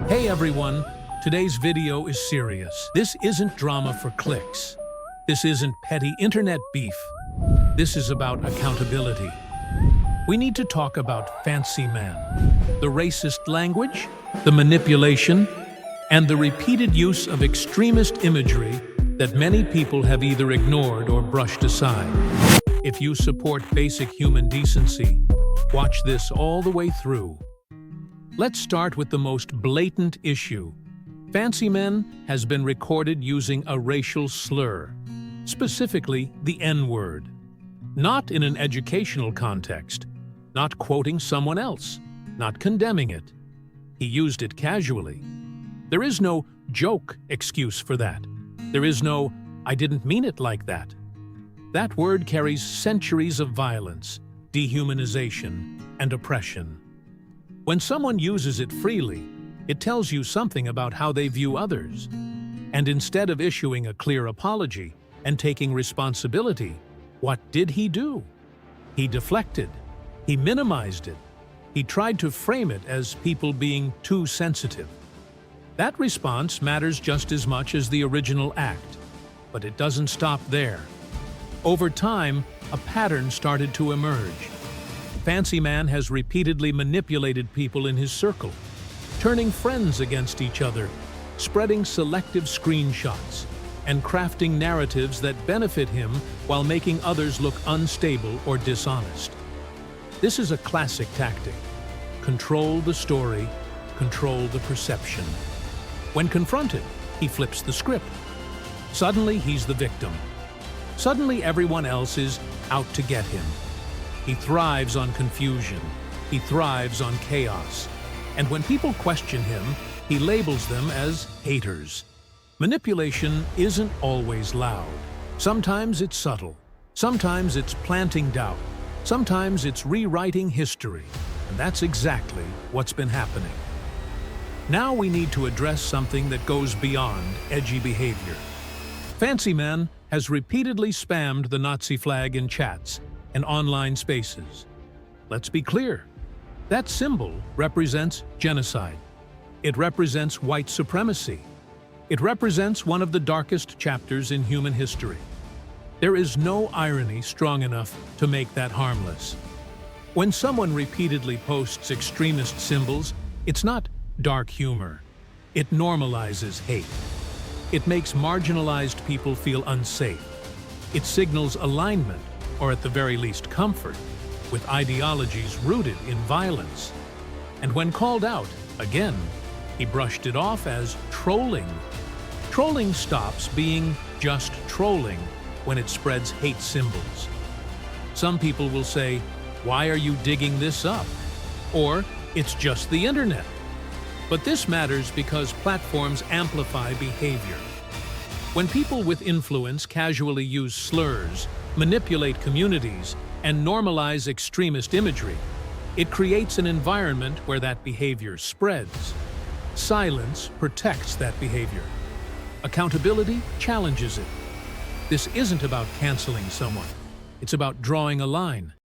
Hey everyone, today's video is serious. This isn't drama for clicks. This isn't petty internet beef. This is about accountability. We need to talk about Fancyman, the racist language, the manipulation, and the repeated use of extremist imagery that many people have either ignored or brushed aside. If you support basic human decency, watch this all the way through. Let's start with the most blatant issue. Fancyman has been recorded using a racial slur, specifically the N-word. Not in an educational context, not quoting someone else, not condemning it. He used it casually. There is no joke excuse for that. There is no, "I didn't mean it like that." That word carries centuries of violence, dehumanization, and oppression. When someone uses it freely, it tells you something about how they view others. And instead of issuing a clear apology and taking responsibility, what did he do? He deflected. He minimized it. He tried to frame it as people being too sensitive. That response matters just as much as the original act, but it doesn't stop there. Over time, a pattern started to emerge. Fancyman has repeatedly manipulated people in his circle, turning friends against each other, spreading selective screenshots, and crafting narratives that benefit him while making others look unstable or dishonest. This is a classic tactic. Control the story, control the perception. When confronted, he flips the script. Suddenly, he's the victim. Suddenly, everyone else is out to get him. He thrives on confusion. He thrives on chaos. And when people question him, he labels them as haters. Manipulation isn't always loud. Sometimes it's subtle. Sometimes it's planting doubt. Sometimes it's rewriting history. And that's exactly what's been happening. Now we need to address something that goes beyond edgy behavior. Fancyman has repeatedly spammed the Nazi flag in chats and online spaces. Let's be clear. That symbol represents genocide. It represents white supremacy. It represents one of the darkest chapters in human history. There is no irony strong enough to make that harmless. When someone repeatedly posts extremist symbols, it's not dark humor. It normalizes hate. It makes marginalized people feel unsafe. It signals alignment, or at the very least comfort, with ideologies rooted in violence. And when called out, again, he brushed it off as trolling. Trolling stops being just trolling when it spreads hate symbols. Some people will say, "Why are you digging this up?" Or, "It's just the internet." But this matters because platforms amplify behavior. When people with influence casually use slurs, manipulate communities, and normalize extremist imagery, it creates an environment where that behavior spreads. Silence protects that behavior. Accountability challenges it. This isn't about canceling someone. It's about drawing a line.